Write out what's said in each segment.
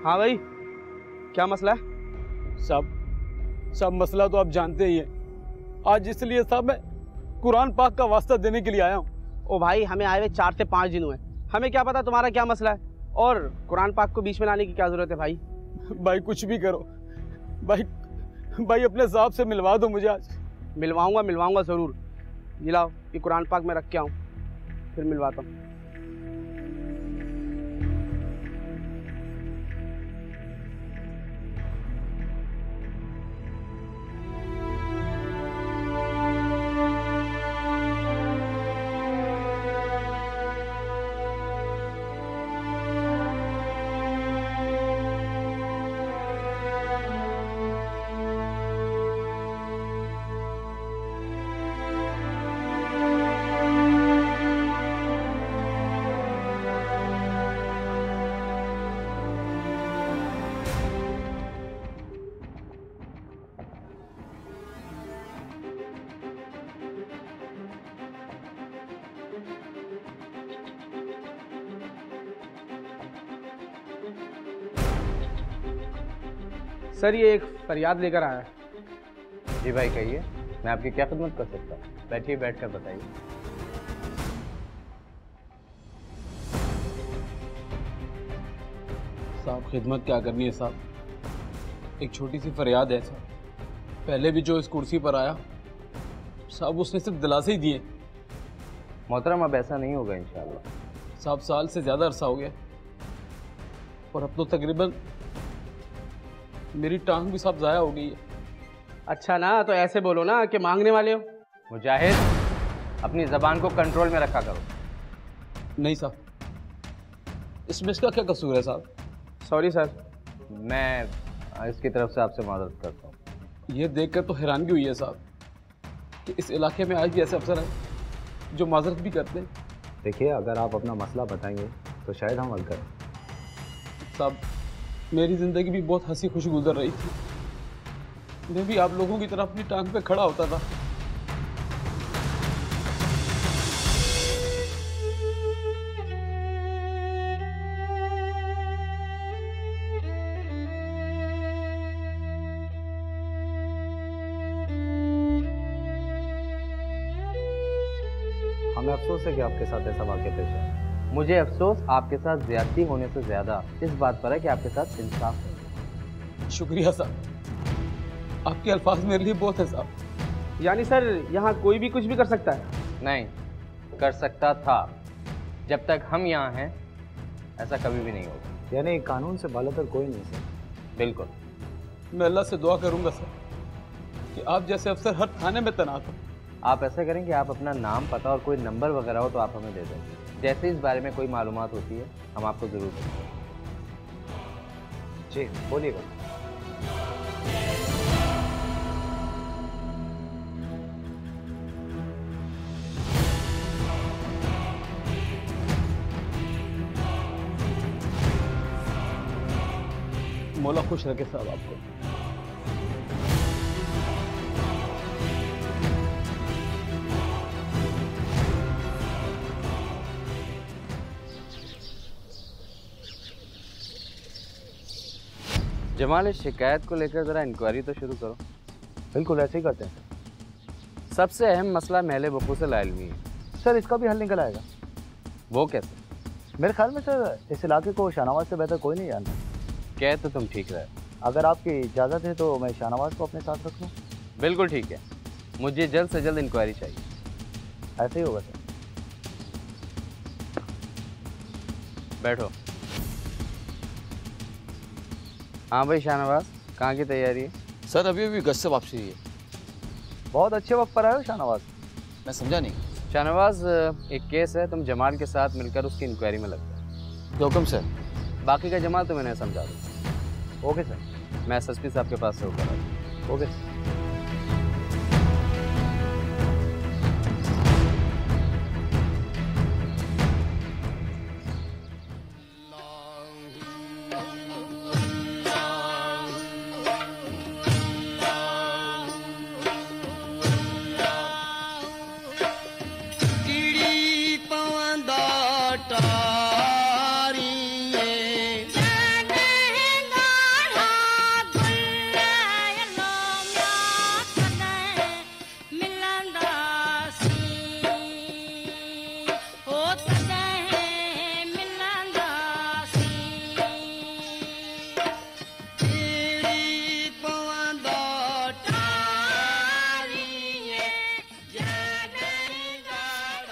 हाँ भाई, क्या मसला है? सब मसला तो आप जानते ही हैं। आज इसलिए साहब मैं कुरान पाक का वास्ता देने के लिए आया हूँ। ओ भाई, हमें आए हुए 4 से 5 दिन हुए, हमें क्या पता तुम्हारा क्या मसला है, और कुरान पाक को बीच में लाने की क्या जरूरत है भाई? भाई कुछ भी करो, भाई अपने साहब से मिलवा दो मुझे आज। मिलवाऊंगा जरूर। ये लाओ, ये कुरान पाक में रख के आऊँ, फिर मिलवाता हूँ। सर, ये एक फरियाद लेकर आया है। जी भाई कहिए, मैं आपकी क्या खिदमत कर सकता हूँ? बैठिए, बैठकर बताइए। साहब खिदमत क्या करनी है साहब, एक छोटी सी फरियाद है साहब। पहले भी जो इस कुर्सी पर आया साहब, उसने सिर्फ दिलासे ही दिए। मोहतरम, अब ऐसा नहीं होगा इंशाअल्लाह। साहब साल से ज़्यादा अरसा हो गया, और अब तो तकरीबन मेरी टांग भी साहब ज़ाया हो गई है। अच्छा ना, तो ऐसे बोलो ना कि मांगने वाले हो। मुजाहिद, अपनी ज़बान को कंट्रोल में रखा करो। नहीं साहब, इसमें इसका क्या कसूर है साहब? Sorry sir. मैं इसकी तरफ से आपसे माजरत करता हूँ। ये देखकर तो हैरानगी हुई है साहब कि इस इलाके में आज भी ऐसे अफसर हैं जो माजरत भी करते हैं। देखिए, अगर आप अपना मसला बताएंगे तो शायद हम हल करें। साहब, मेरी ज़िंदगी भी बहुत हंसी खुशी गुजर रही थी। मैं भी आप लोगों की तरह अपनी टांग पे खड़ा होता था। हमें अफसोस है कि आपके साथ ऐसा वाक़या पेश आया। मुझे अफसोस आपके साथ ज्यादती होने से ज़्यादा इस बात पर है कि आपके साथ इंसाफ है। शुक्रिया साहब, आपके अल्फाज मेरे लिए बहुत है साहब। यानी सर, यहाँ कोई भी कुछ भी कर सकता है? नहीं, कर सकता था। जब तक हम यहाँ हैं ऐसा कभी भी नहीं होगा। यानी कानून से बालातर कोई नहीं सर। बिल्कुल। मैं अल्लाह से दुआ करूंगा सर कि आप जैसे अफसर हर थाने में तैनात हो। आप ऐसा करें कि आप अपना नाम, पता और कोई नंबर वगैरह हो तो आप हमें दे दें। जैसे इस बारे में कोई मालूमात होती है हम आपको ज़रूर देंगे। जी बोलिएगा। मौला खुश रखे साहब आपको। जमाल, इस शिकायत को लेकर ज़रा इंक्वायरी तो शुरू करो। बिल्कुल, ऐसे ही करते हैं। सबसे अहम मसला महल वकूफ़ से लाइलमी है। सर, इसका भी हल निकल आएगा। वो कैसे? मेरे ख्याल में सर, इस इलाके को शाहनवाज से बेहतर कोई नहीं जानता। कह तो तुम ठीक रहे। अगर आपकी इजाज़त है तो मैं शाहनवाज को अपने साथ रख लूँ। बिल्कुल ठीक है, मुझे जल्द से जल्द इंक्वायरी चाहिए। ऐसे ही होगा सर। बैठो। हाँ भाई शाहनवाज, कहाँ की तैयारी है? सर अभी अभी गश्त से वापसी हुई है। बहुत अच्छे वक्त पर आए हो शाहनवाज। मैं समझा नहीं। शाहनवाज, एक केस है, तुम जमाल के साथ मिलकर उसकी इंक्वायरी में लग जाओ। हुक्म सर। बाकी का जमाल तो मैंने समझा दूँ। ओके सर, मैं एसएसपी साहब के पास से होकर आता हूँ। Okay sir.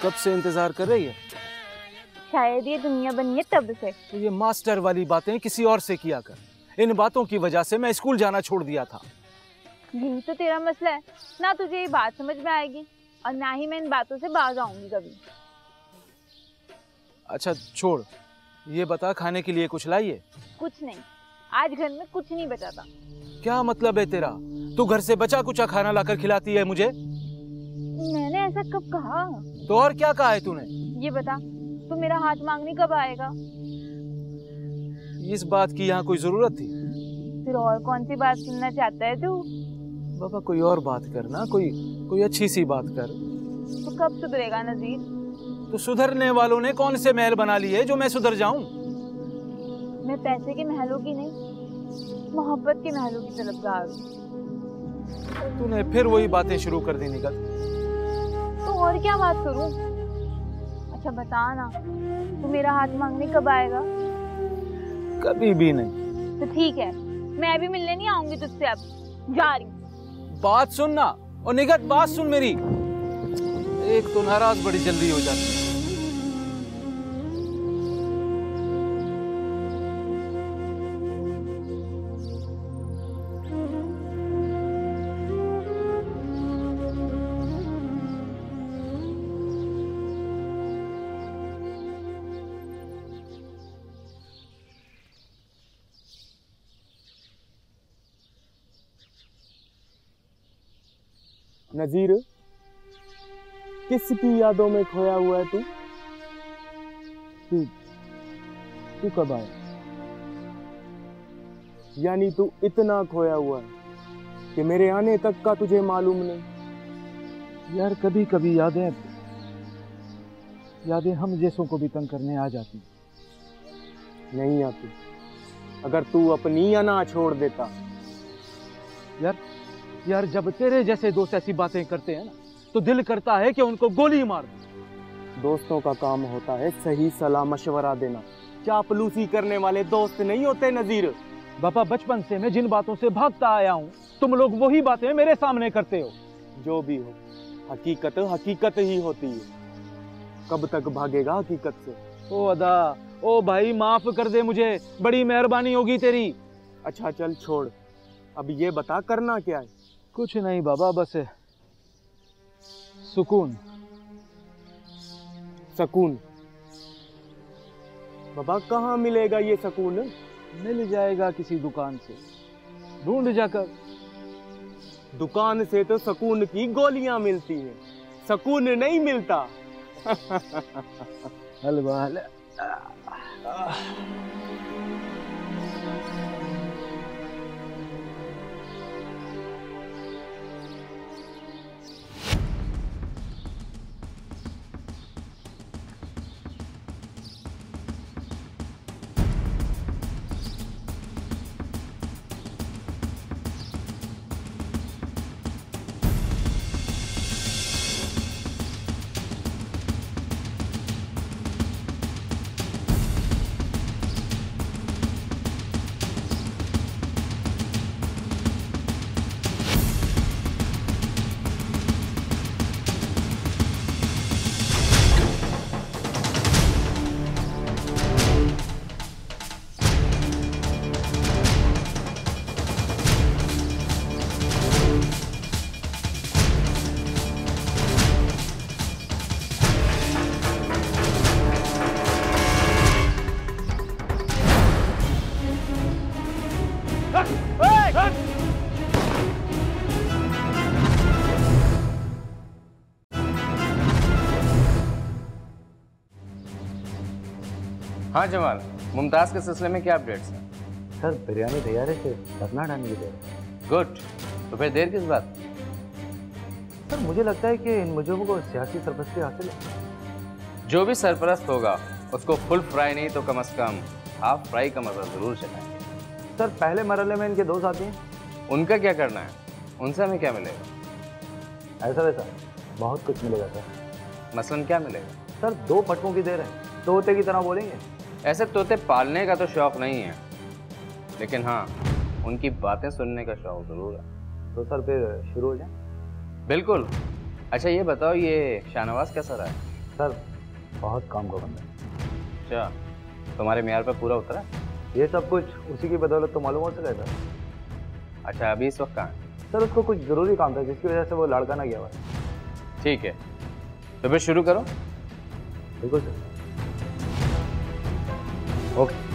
कब से इंतजार कर रही है? शायद ये दुनिया बनी है तब से। तो ये मास्टर वाली बातें किसी और से किया कर। इन बातों की वजह से मैं स्कूल जाना छोड़ दिया था। यही तो तेरा मसला है ना, तुझे ये बात समझ में आएगी और ना ही मैं इन बातों से बाज आऊंगी कभी। अच्छा छोड़, ये बता खाने के लिए कुछ लाइए? कुछ नहीं, आज घर में कुछ नहीं बचा था। क्या मतलब है तेरा? तू घर से बचा कुचा खाना लाकर खिलाती है मुझे? मैंने ऐसा कब कहा? तो और क्या कहा है तूने? ये बता, तू मेरा हाथ मांगने कब आएगा? इस बात की यहाँ कोई जरूरत थी? फिर और कौन सी बात सुनना चाहता है तू? बाबा कोई और बात करना, कोई अच्छी सी बात कर। तो कब सुधरेगा नजीर? तो सुधरने वालों ने कौन से महल बना लिए जो मैं सुधर जाऊं? मैं पैसे के महलों की नहीं, मोहब्बत के महलों की तरफदार हूँ। तूने फिर वही बातें शुरू कर दी निकल। तो और क्या बात करूं? अच्छा बता ना, तू मेरा हाथ मांगने कब आएगा? कभी भी नहीं। तो ठीक है, मैं भी मिलने नहीं आऊंगी तुझसे, अब जा रही हूँ। बात सुनना और निगत बात सुन मेरी। एक तो नाराज बड़ी जल्दी हो जाती है। नजीर, किसकी यादों में खोया हुआ है तू? तू कब आया? यानी तू इतना खोया हुआ है कि मेरे आने तक का तुझे मालूम नहीं? यार कभी कभी यादें हम जैसों को भी तंग करने आ जाती। नहीं आती। अगर तू अपनी अना छोड़ देता। यार जब तेरे जैसे दोस्त ऐसी बातें करते हैं ना, तो दिल करता है कि उनको गोली मार दे। दोस्तों का काम होता है सही सलाह मशवरा देना, चापलूसी करने वाले दोस्त नहीं होते नजीर। बाबा बचपन से मैं जिन बातों से भागता आया हूँ, तुम लोग वही बातें मेरे सामने करते हो। जो भी हो, हकीकत हकीकत ही होती है। कब तक भागेगा हकीकत से? ओ अदा, ओ भाई माफ कर दे मुझे, बड़ी मेहरबानी होगी तेरी। अच्छा चल छोड़, अब ये बता करना क्या है? कुछ नहीं बाबा, बस सुकून। सकून? बाबा कहाँ मिलेगा ये सकून? मिल जाएगा किसी दुकान से, ढूंढ जाकर। दुकान से तो सकून की गोलियां मिलती हैं, सकून नहीं मिलता। हलवा हाँ जमाल, मुमताज़ के सिलसिले में क्या अपडेट्स हैं? सर बिरयानी तैयार है, से धरना डालने की देर। गुड, तो फिर देर किस बात? सर मुझे लगता है कि इन मुजरिमों को सियासी सरपरस्ती हासिल है। जो भी सरपरस्त होगा उसको फुल फ्राई नहीं तो कम से कम हाफ फ्राई का मजा जरूर चलाएं। सर पहले मरहले में इनके 2 साथी हैं। उनका क्या करना है? उनसे हमें क्या मिलेगा? ऐसा वैसा बहुत कुछ मिलेगा सर। मसलन क्या मिलेगा? सर 2 फटकों की देर है, तोते की तरह बोलेंगे। ऐसे तोते पालने का तो शौक नहीं है, लेकिन हाँ उनकी बातें सुनने का शौक जरूर है। तो सर फिर शुरू हो जाए? बिल्कुल। अच्छा ये बताओ, ये शाहनवाज कैसा रहा है? सर बहुत काम का बंदा है। अच्छा, तुम्हारे म्यार पे पूरा उतरा? ये सब कुछ उसी की बदौलत तो मालूम हो सका सर। अच्छा, अभी इस वक्त कहाँ है? सर उसको कुछ ज़रूरी काम था जिसकी वजह से वो लाड़काना गया हुआ है। ठीक है, तो फिर शुरू करो। बिल्कुल सर। ओके।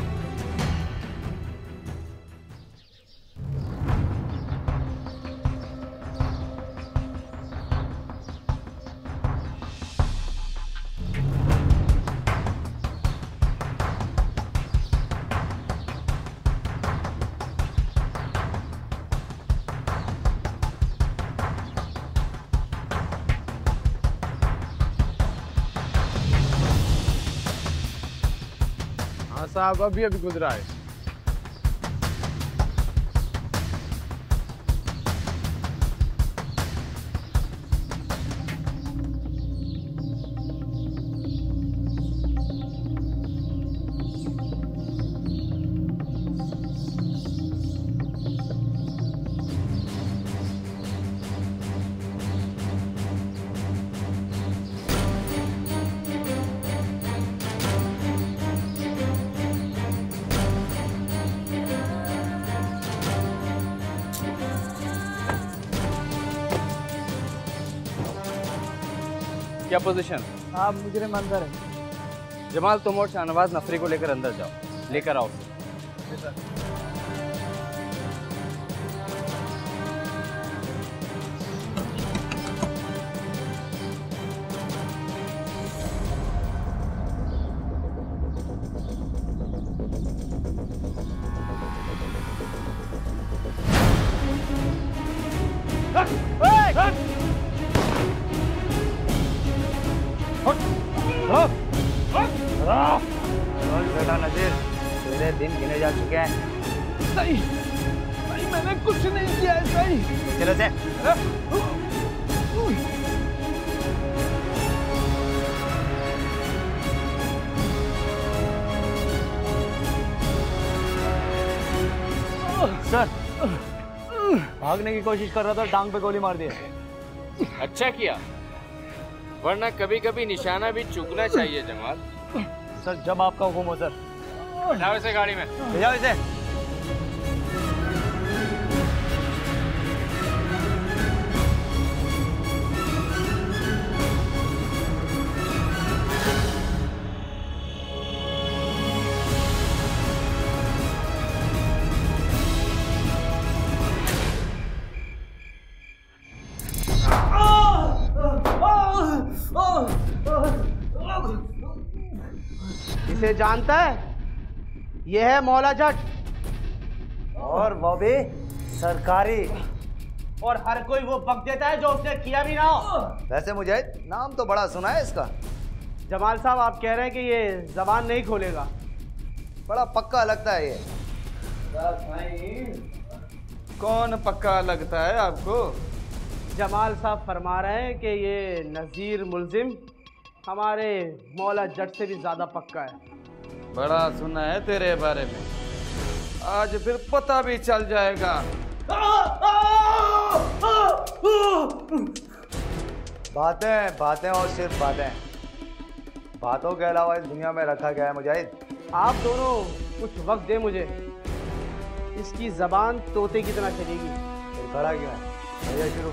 हाँ साहब, अभी अभी गुजरा है। क्या पोजीशन? आप मुजरिम अंदर है। जमाल, तुम और शाहनवाज नफरी को लेकर अंदर जाओ, लेकर आओ। बेटा नजीर, तेरे दिन गिने जा चुके हैं। सही, सही मैंने कुछ नहीं किया है। सही चलो से। सर, भागने की कोशिश कर रहा था, टांग पे गोली मार दी। अच्छा किया, वरना कभी कभी निशाना भी चूकना चाहिए जमाल। सर, जब आपका हुक्म हो सर। बैठाओ इसे गाड़ी में। भेजाओ इसे। इसे जानता है? यह है मौला जट, और वो भी सरकारी। और हर कोई वो बक देता है जो उसने किया भी ना हो। वैसे मुझे नाम तो बड़ा सुना है इसका। जमाल साहब, आप कह रहे हैं कि ये जबान नहीं खोलेगा? बड़ा पक्का लगता है ये। कौन पक्का लगता है आपको? जमाल साहब फरमा रहे हैं कि ये नज़ीर मुलजिम हमारे मौला जट से भी ज़्यादा पक्का है। बड़ा सुना है तेरे बारे में, आज फिर पता भी चल जाएगा। बातें बातें और सिर्फ बातें। बातों के अलावा इस दुनिया में रखा गया है मुजाहिद। आप दोनों कुछ वक्त दे मुझे, इसकी जबान तोते की तरह चलेगी। फिर खड़ा क्यों है? भैया शुरू।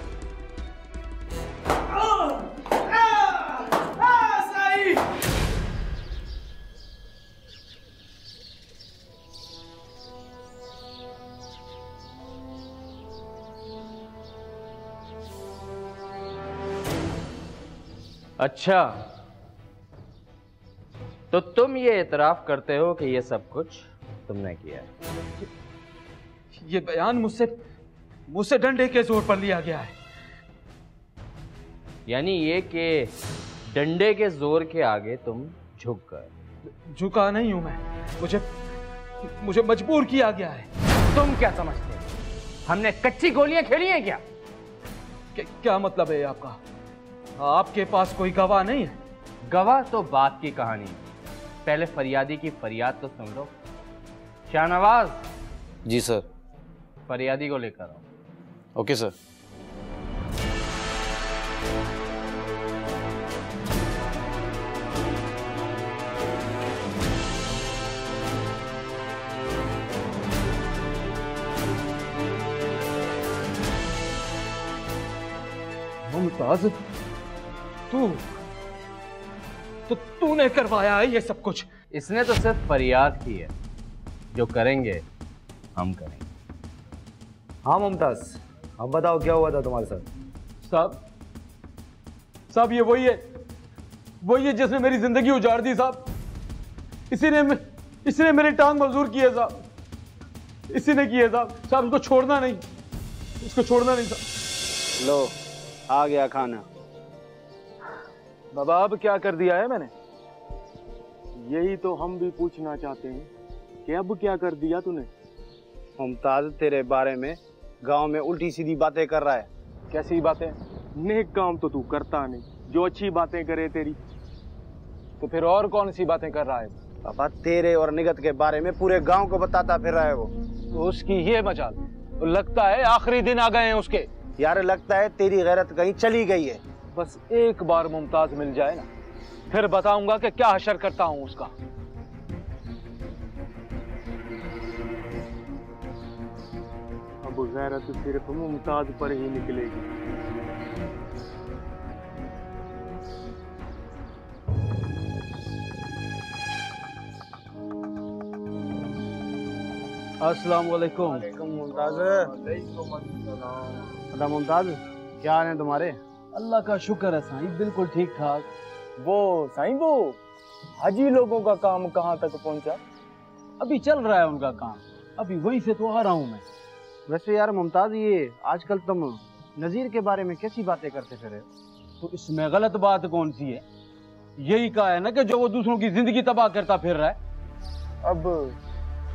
अच्छा, तो तुम ये इतराफ करते हो कि ये सब कुछ तुमने किया है? ये बयान मुझसे डंडे के जोर पर लिया गया है। यानी ये कि डंडे के जोर के आगे तुम झुक गए? झुका नहीं हूं मैं, मुझे मजबूर किया गया है। तुम क्या समझते हो, हमने कच्ची गोलियां खेली हैं क्या? क्या मतलब है आपका? आपके पास कोई गवाह नहीं है? गवाह तो बात की कहानी, पहले फरियादी की फरियाद तो सुन लो। शाहनवाज। जी सर। फरियादी को लेकर आओ। Okay sir. मुमताज, तूने करवाया है ये सब कुछ? इसने तो सिर्फ फरियाद की है, जो करेंगे हम करेंगे। हाँ मुमताज, अब बताओ क्या हुआ था तुम्हारे साथ? साहब ये वही है जिसने मेरी जिंदगी उजाड़ दी साहब। इसी ने मेरी टांग मजदूर की है साहब, इसी ने की है साहब। साहब इसको छोड़ना नहीं साहब। लो, आ गया खाना। बाबा अब क्या कर दिया है मैंने? यही तो हम भी पूछना चाहते हैं कि अब क्या कर दिया तूने? मुमताज तेरे बारे में गांव में उल्टी सीधी बातें कर रहा है। कैसी बातें? नेक काम तो तू करता नहीं, जो अच्छी बातें करे तेरी। तो फिर और कौन सी बातें कर रहा है? पापा तेरे और निगत के बारे में पूरे गांव को बताता फिर रहा है वो। तो उसकी ये मजाल, तो लगता है आखिरी दिन आ गए हैं उसके। यार लगता है तेरी गैरत कहीं चली गई है। बस एक बार मुमताज मिल जाए ना, फिर बताऊंगा कि क्या हशर करता हूं उसका। अब गैरत सिर्फ मुमताज पर ही निकलेगी। अस्सलाम वालेकुम। मुमताज, मुमताज क्या हाल है तुम्हारे? अल्लाह का शुक्र है साईं, बिल्कुल ठीक ठाक। वो साईं, वो हाजी लोगों का काम कहाँ तक पहुंचा? अभी चल रहा है उनका काम, अभी वहीं से तो आ रहा हूँ मैं। वैसे यार मुमताज, ये आजकल तुम नजीर के बारे में कैसी बातें करते फिर? तो इसमें गलत बात कौन सी है? यही कहा है ना कि जो वो दूसरों की जिंदगी तबाह करता फिर रहा है। अब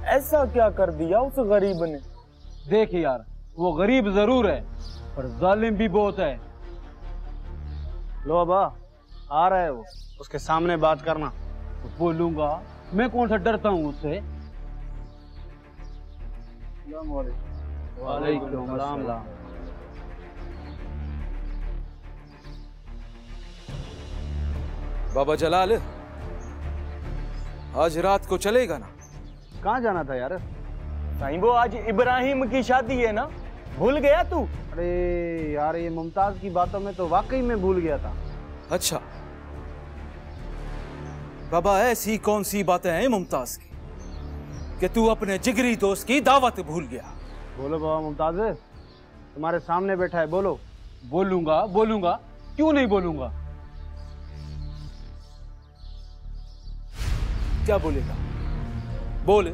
ऐसा क्या कर दिया उस गरीब ने? देख यार, वो गरीब जरूर है पर जालिम भी बहुत है। लो अबा, आ रहा है वो, उसके सामने बात करना। तो बोलूंगा, मैं कौन सा डरता हूँ उससे। वालेकुम सलाम। बाबा जलाल, आज रात को चलेगा ना? कहाँ जाना था यार? साईं, वो आज इब्राहिम की शादी है ना, भूल गया तू? अरे यार, ये मुमताज की बातों में तो वाकई में भूल गया था। अच्छा बाबा, ऐसी कौन सी बातें हैं मुमताज की कि तू अपने जिगरी दोस्त की दावत भूल गया? बोलो बाबा, मुमताज तुम्हारे सामने बैठा है, बोलो। बोलूंगा, क्यों नहीं बोलूंगा? क्या बोलेगा? बोल,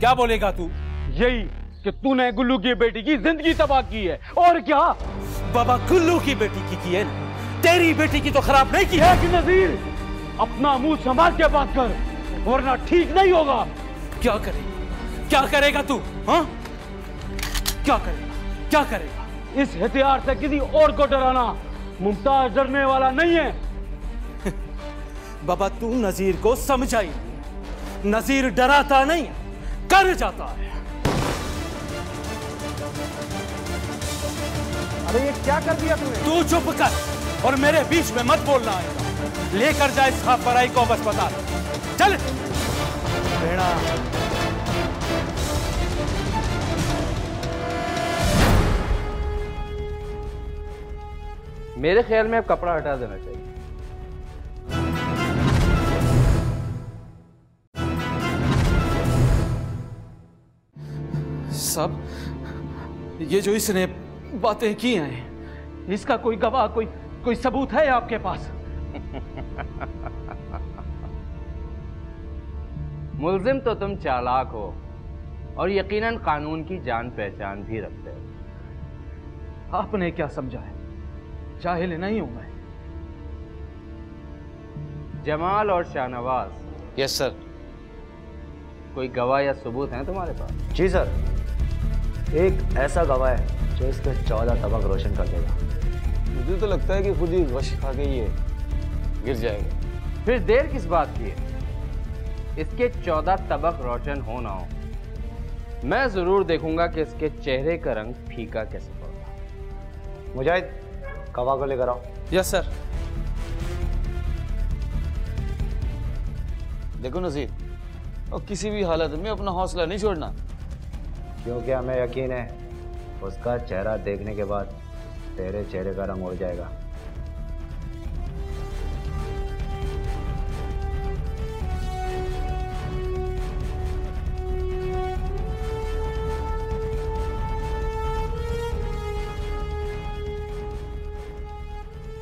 क्या बोलेगा तू? यही कि तूने गुल्लू की बेटी की जिंदगी तबाह की है, और क्या? बाबा, गुल्लू की बेटी की है ना, तेरी बेटी की तो खराब नहीं की है। कि नजीर, अपना मुंह संभाल के बात कर, वरना ठीक नहीं होगा। क्या करेगा तू? हाँ, क्या करेगा? इस हथियार से किसी और को डराना मुमताज डरने वाला नहीं है। बाबा, तू नजीर को समझा ही नहीं। नजीर डराता नहीं, कर जाता है। अरे ये क्या कर दिया तूने? तू चुप कर और मेरे बीच में मत बोलना आएगा। लेकर जा इस फराई को अस्पताल। चल बेड़ा। मेरे ख्याल में अब कपड़ा हटा देना चाहिए। सब ये जो इसने बातें की हैं, इसका कोई गवाह, कोई सबूत है आपके पास? मुल्जिम तो तुम चालाक हो और यकीनन कानून की जान पहचान भी रखते हो। आपने क्या समझा है? जाहिल नहीं हूं मैं। जमाल और शाहनवाज। Yes sir. कोई गवाह या सबूत है तुम्हारे पास? जी सर, एक ऐसा गवाह है जो इसके 14 तबक रोशन कर देगा। मुझे तो लगता है कि खुद ही गश खा के ये गिर जाएगा। फिर देर किस बात की है? इसके 14 तबक रोशन हो ना हो, मैं जरूर देखूंगा कि इसके चेहरे का रंग फीका कैसे पड़ता। मुजाहिद, गवाह को लेकर आओ। Yes sir. देखो नजीर, और किसी भी हालत में अपना हौसला नहीं छोड़ना, क्योंकि हमें यकीन है उसका चेहरा देखने के बाद तेरे चेहरे का रंग उड़ जाएगा।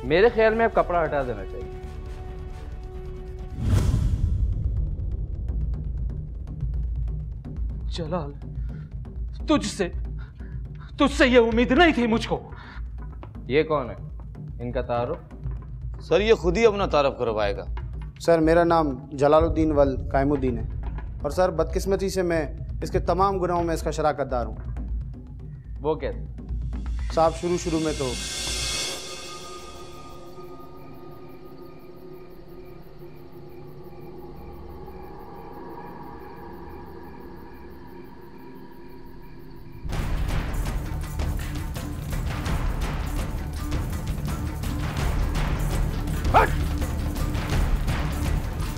मेरे ख्याल में अब कपड़ा हटा देना चाहिए। जलाल, तुझसे ये उम्मीद नहीं थी मुझको। ये कौन है? इनका तारुफ? सर ये खुद ही अपना तारफ करवाएगा। सर मेरा नाम जलालुद्दीन वल कायमुद्दीन है और सर बदकिस्मती से मैं इसके तमाम गुनाहों में इसका शराकतदार हूँ। वो कैसे? साहब शुरू में तो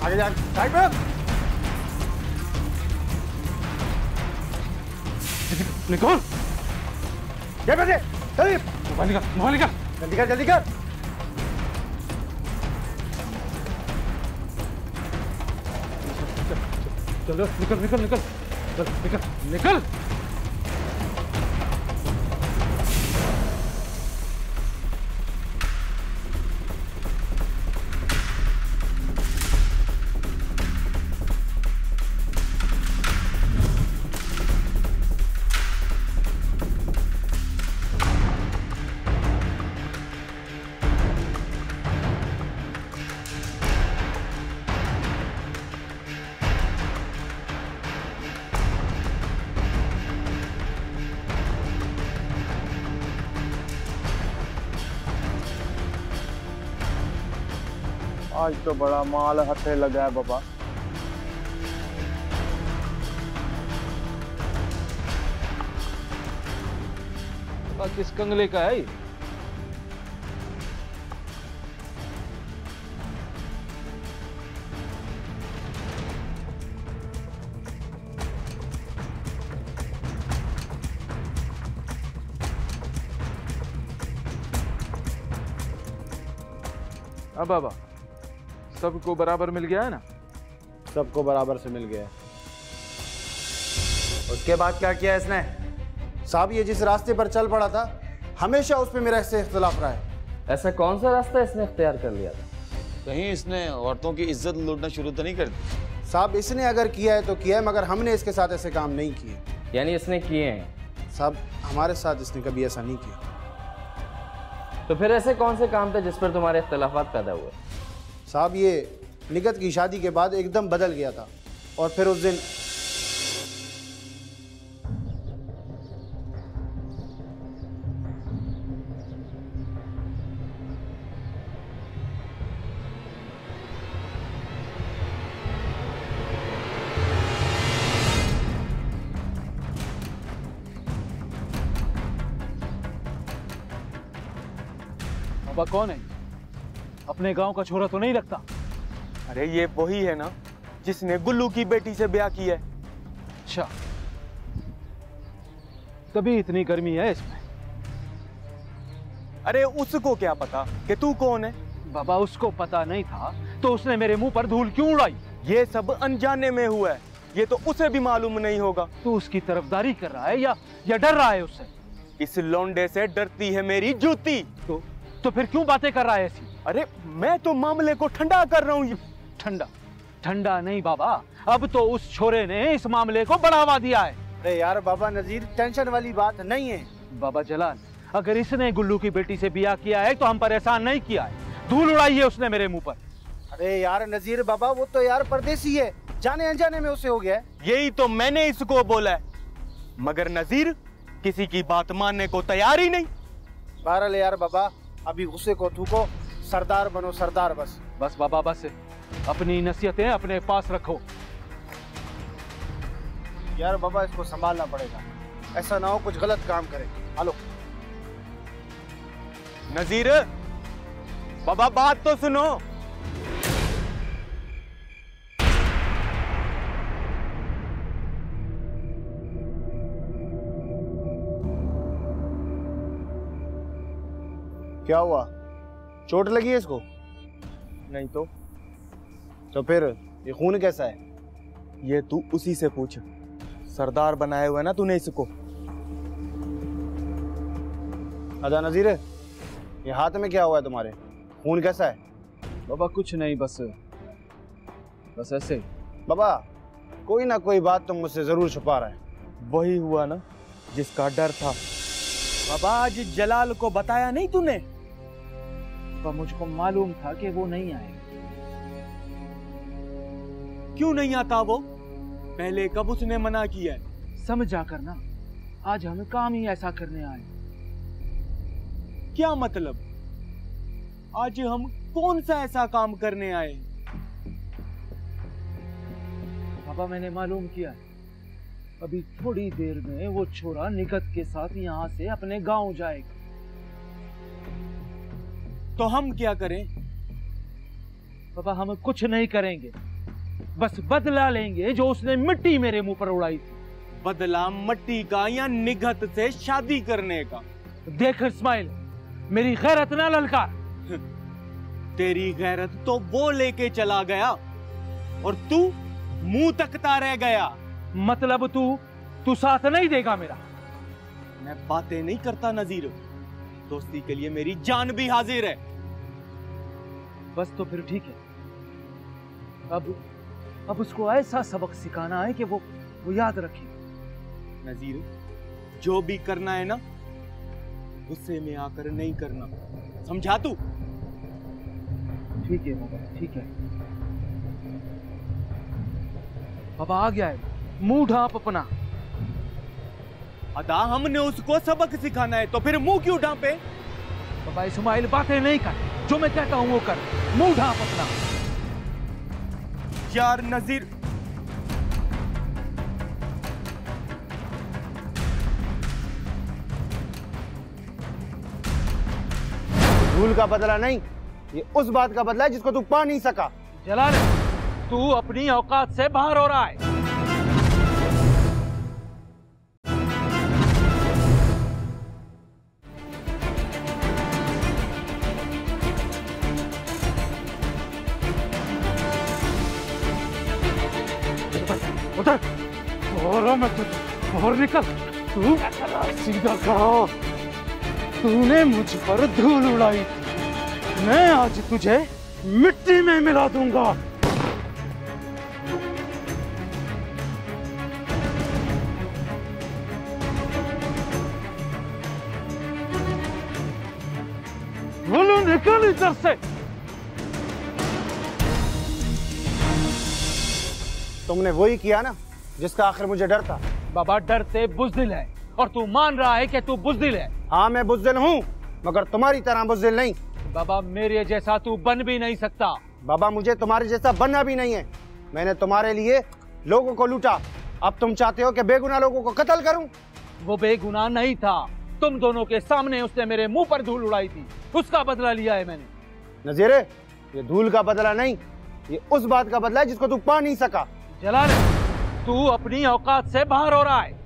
आगे जा, साइड में निकल। क्या बजे? जल्दी मोबाइल निकाल। जल्दी कर, जल्दी कर। चलो निकल। चल निकल। आज तो बड़ा माल हथे लगा है बाबा। किस कंगले का है? अब बाबा सबको बराबर मिल गया है ना? सबको बराबर से मिल गया। उसके बाद क्या किया इसने? साहब ये जिस रास्ते पर चल पड़ा था हमेशा उस पर मेरा इससे इख्तिलाफ रहा है। ऐसा कौन सा रास्ता इसने इख्तियार कर लिया था? कहीं इसने औरतों की इज्जत लूटना शुरू तो नहीं कर दी? साहब इसने अगर किया है तो किया है, मगर हमने इसके साथ ऐसे काम नहीं किए। यानी इसने किए हैं? साहब हमारे साथ इसने कभी ऐसा नहीं किया। तो फिर ऐसे कौन से काम थे जिस पर तुम्हारे इख्तिलाफात पैदा हुए? साहब ये निगत की शादी के बाद एकदम बदल गया था और फिर उस दिन बाबा कौन है? अपने गांव का छोरा तो नहीं लगता? अरे ये वही है ना जिसने गुल्लू की बेटी से ब्याह किया है। अच्छा, तभी इतनी गर्मी है इसमें। अरे उसको क्या पता कि तू कौन है? बाबा उसको पता नहीं था तो उसने मेरे मुंह पर धूल क्यों उड़ाई? ये सब अनजाने में हुआ है, ये तो उसे भी मालूम नहीं होगा। तू उसकी तरफदारी कर रहा है या डर रहा है उससे? इस लौंडे से डरती है मेरी जूती। तो फिर क्यों बातें कर रहा है ऐसी? अरे मैं तो मामले को ठंडा कर रहा हूँ। ठंडा नहीं बाबा, अब तो उस छोरे ने इस मामले को बढ़ावा दिया है। अरे यार बाबा नजीर, टेंशन वाली बात नहीं है। बाबा जलाल, अगर इसने गुल्लू की बेटी से ब्याह किया है तो हम पर एहसान नहीं किया है, धूल उड़ाई है उसने मेरे मुंह पर। अरे यार नजीर बाबा, वो तो यार परदेसी है, जाने अनजाने में उसे हो गया है। यही तो मैंने इसको बोला है, मगर नजीर किसी की बात मानने को तैयार ही नहीं। बहरहाल यार बाबा, अभी गुस्से को थूको, सरदार बनो सरदार। बस बाबा बस, अपनी नसीहतें अपने पास रखो। यार बाबा इसको संभालना पड़ेगा, ऐसा ना हो कुछ गलत काम करे। हेलो नजीर बाबा, बात तो सुनो। क्या हुआ? चोट लगी है इसको? नहीं तो फिर ये खून कैसा है? ये तू उसी से पूछ। सरदार बनाए हुए ना तूने इसको। अच्छा नजीर, ये हाथ में क्या हुआ है तुम्हारे? खून कैसा है? बाबा कुछ नहीं, बस ऐसे। बाबा कोई ना कोई बात तुम मुझसे जरूर छुपा रहा है। वही हुआ ना जिसका डर था। बाबा आज जलाल को बताया नहीं तूने? पर मुझको मालूम था कि वो नहीं आएगा। क्यों नहीं आता वो? पहले कब उसने मना किया है? समझा करना, आज हम काम ही ऐसा करने आए। क्या मतलब? आज हम कौन सा ऐसा काम करने आए? पापा मैंने मालूम किया, अभी थोड़ी देर में वो छोरा निगत के साथ यहाँ से अपने गांव जाएगा। तो हम क्या करें? पापा हम कुछ नहीं करेंगे, बस बदला लेंगे जो उसने मिट्टी मेरे मुंह पर उड़ाई थी। बदला मट्टी का या निगत से शादी करने का? देख इस्माइल, मेरी गैरत ना ललकार। तेरी गैरत तो वो लेके चला गया और तू मुंह तकता रह गया। मतलब तू साथ नहीं देगा मेरा? मैं बातें नहीं करता नजीर, दोस्ती के लिए मेरी जान भी हाजिर है। बस तो फिर ठीक है, अब उसको ऐसा सबक सिखाना है कि वो याद रखे। नजीर जो भी करना है ना, गुस्से में आकर नहीं करना, समझा तू? ठीक है बाबा, ठीक है। बाबा आ गया है, मुंह ढांप अपना। अदा हमने उसको सबक सिखाना है तो फिर मुंह क्यों ढांपे? बाबा इस्माइल बातें नहीं कर, जो मैं कहता हूं वो कर, मुंह ढांप अपना। यार नजीर, धूल का बदला नहीं, ये उस बात का बदला है जिसको तू पा नहीं सका। जलाल, तू अपनी औकात से बाहर हो रहा है। उधर और मत और निकल। तू सीधा करो, तूने मुझ पर धूल उड़ाई, मैं आज तुझे मिट्टी में मिला दूंगा। बोलो निकल इधर से। तुमने वही किया ना जिसका आखिर मुझे डर था। बाबा डर से बुज़दिल है और तू मान रहा है कि तू बुज़दिल है। हाँ मैं बुज़दिल हूँ, मगर तुम्हारी तरह बुज़दिल नहीं। बाबा मेरे जैसा तू बन भी नहीं सकता। बाबा मुझे तुम्हारे जैसा बनना भी नहीं है। मैंने तुम्हारे लिए लोगों को लूटा, अब तुम चाहते हो कि बेगुनाह लोगों को कत्ल करूं? वो बेगुनाह नहीं था, तुम दोनों के सामने उसने मेरे मुंह पर धूल उड़ाई थी, उसका बदला लिया है मैंने। नजीरे, ये धूल का बदला नहीं, ये उस बात का बदला है जिसको तू पा नहीं सका। जलाल, तू अपनी औकात से बाहर हो रहा है।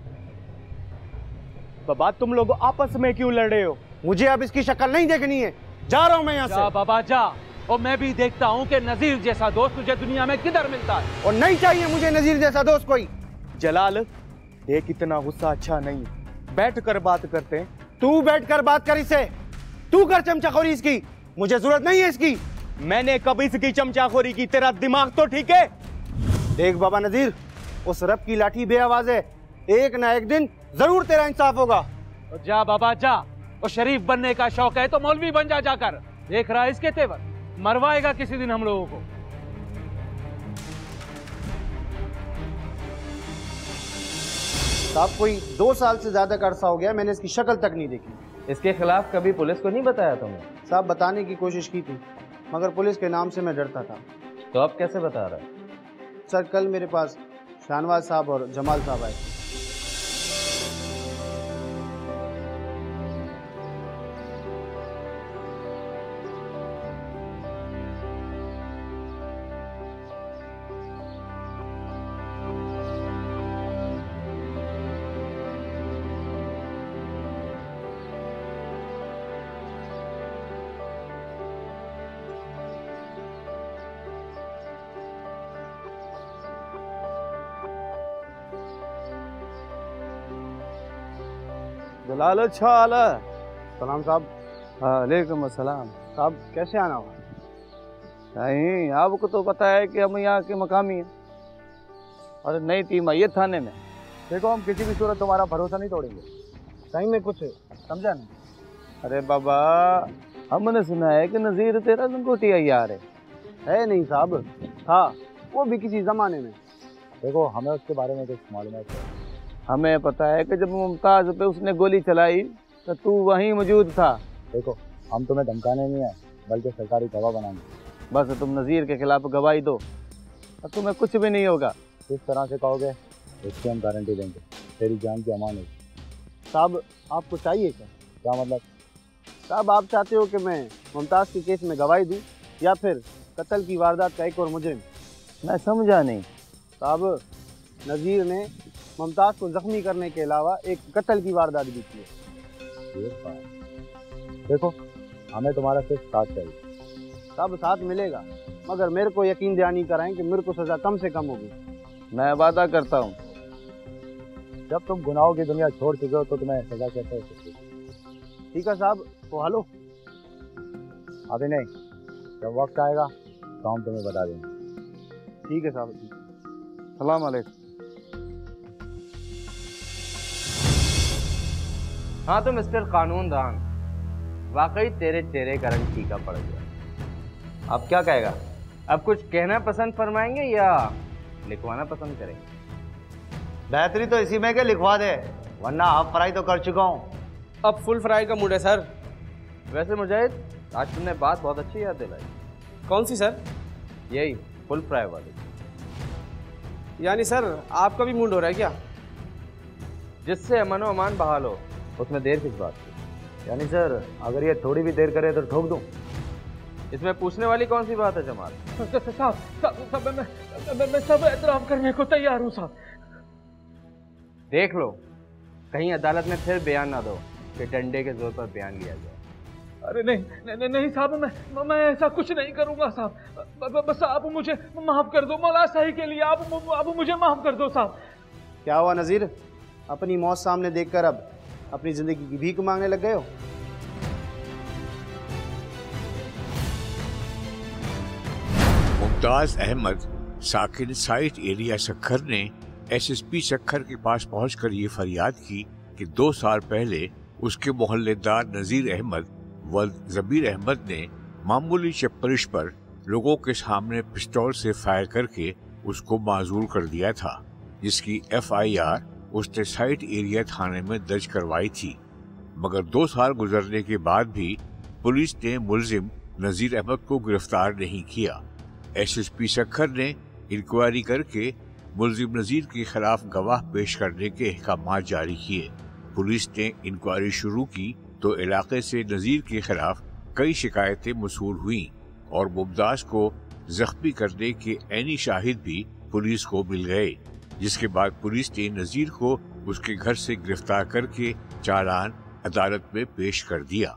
बाबा तुम लोग आपस में क्यों लड़ रहे हो? मुझे अब इसकी शक्ल नहीं देखनी है, जा रहा हूं मैं यहाँ से। बाबा जा, और मैं भी देखता हूँ कि नजीर जैसा दोस्त तुझे दुनिया में किधर मिलता है। और नहीं चाहिए मुझे नजीर जैसा दोस्त कोई। जलाल देख, इतना गुस्सा अच्छा नहीं, बैठ कर बात करते हैं। तू बैठ कर बात कर इससे, तू कर चमचाखोरी इसकी, मुझे जरूरत नहीं है इसकी। मैंने कब इसकी चमचाखोरी की? तेरा दिमाग तो ठीक है। देख बाबा नजीर, उस रब की लाठी बेआवाज है, एक ना एक दिन जरूर तेरा इंसाफ होगा। जा बाबा जा, और शरीफ बनने का शौक है तो मौलवी बन जा जाकर। देख रहा है इसके तेवर, मरवाएगा किसी दिन हम लोगों को। साहब कोई 2 साल से ज्यादा का अरसा हो गया, मैंने इसकी शक्ल तक नहीं देखी। इसके खिलाफ कभी पुलिस को नहीं बताया तुमने? साहब बताने की कोशिश की थी, मगर पुलिस के नाम से मैं डरता था। तो अब कैसे बता रहा है? सर कल मेरे पास शाहनवाज साहब और जमाल साहब आए। जलाल अच्छा आला। सलाम साहब। वालेकुम अस्सलाम। साहब कैसे आना हुआ? नहीं, आपको तो पता है कि हम यहाँ के मकामी हैं और नई टीम आई है थाने में। देखो हम किसी भी सूरत तुम्हारा भरोसा नहीं तोड़ेंगे, सही में कुछ समझा नहीं। अरे बाबा, हमने सुना है कि नज़ीर तेरा लंगोटिया यार है नहीं साहब, हाँ वो भी किसी जमाने में। देखो हमें उसके बारे में कुछ मालूमात है। हमें पता है कि जब मुमताज पे उसने गोली चलाई तो तू वहीं मौजूद था। देखो हम तुम्हें धमकाने नहीं आए, बल्कि सरकारी गवाह बनाएंगे। बस तुम नज़ीर के खिलाफ गवाही दो और तुम्हें कुछ भी नहीं होगा। जिस तरह से कहोगे उसकी हम गारंटी देंगे, तेरी जान की अमान होगी। साहब आपको चाहिए क्या मतलब? साहब आप चाहते हो कि मैं मुमताज़ के केस में गवाही दूं या फिर कत्ल की वारदात का एक और मुजरिम? मैं समझा नहीं। साहब नज़ीर ने मुमताज़ को जख्मी करने के अलावा एक कत्ल की वारदात भी की है। देखो हमें तुम्हारा सिर्फ साथ चाहिए। साहब साथ मिलेगा, मगर मेरे को यकीन दहानी कराएं कि मेरे को सज़ा कम से कम होगी। मैं वादा करता हूँ। जब तुम गुनाहों की दुनिया छोड़ चुके हो तो तुम्हें सज़ा कैसे हो सकती है? ठीक है साहब, तो हेलो अभी नहीं, जब वक्त आएगा तो हम तुम्हें बता देंगे। ठीक है साहब। सलाम अलैकुम। हाँ तो मिस्टर कानूनदान, वाकई तेरे चेहरे का रंग फीका पड़ गया। अब क्या कहेगा? अब कुछ कहना पसंद फरमाएंगे या लिखवाना पसंद करेंगे? बेहतरी तो इसी में के लिखवा दे, वरना हाफ फ्राई तो कर चुका हूँ। अब फुल फ्राई का मूड है सर। वैसे मुजाहिद, आज तुमने बात बहुत अच्छी याद दिलाई। कौन सी सर? यही फुल फ्राई वाली। यानी सर आपका भी मूड हो रहा है क्या? जिससे अमन व अमान बहाल हो, उसमें देर किस बात की? यानी सर अगर ये थोड़ी भी देर करे तो ठोक दूँ? इसमें पूछने वाली कौन सी बात है जमाल? साहब मैं सब एतराफ़ करने को तैयार हूँ साहब। देख लो कहीं अदालत में फिर बयान ना दो कि डंडे के जोर पर बयान लिया जाए। अरे नहीं साहब, मैं ऐसा कुछ नहीं करूँगा साहब। बस आप मुझे माफ़ कर दो, मौला शाही के लिए आप मुझे माफ़ कर दो साहब। क्या हुआ नज़ीर, अपनी मौत सामने देखकर अब अपनी ज़िंदगी की भीख मांगने लग गए हो? मुमताज़ अहमद साकिन साइट एरिया सक्खर ने एसएसपी सक्खर के पास पहुंचकर ये फरियाद की कि 2 साल पहले उसके मोहल्लेदार नज़ीर अहमद व ज़बीर अहमद ने मामूली चप्परिश पर लोगों के सामने पिस्तौल से फायर करके उसको माजूर कर दिया था, जिसकी FIR उसने साइट एरिया थाने में दर्ज करवाई थी। मगर 2 साल गुजरने के बाद भी पुलिस ने मुलजिम नज़ीर अहमद को गिरफ्तार नहीं किया। एसएसपी सक्खर ने इंक्वायरी करके मुलजिम नज़ीर के खिलाफ गवाह पेश करने के अहकाम जारी किए। पुलिस ने इंक्वायरी शुरू की तो इलाके से नज़ीर के खिलाफ कई शिकायतें मसूल हुई और मुमताज़ को जख्मी करने के ऐनी शाहिद भी पुलिस को मिल गए, जिसके बाद पुलिस ने नज़ीर को उसके घर से गिरफ्तार करके चालान अदालत में पेश कर दिया।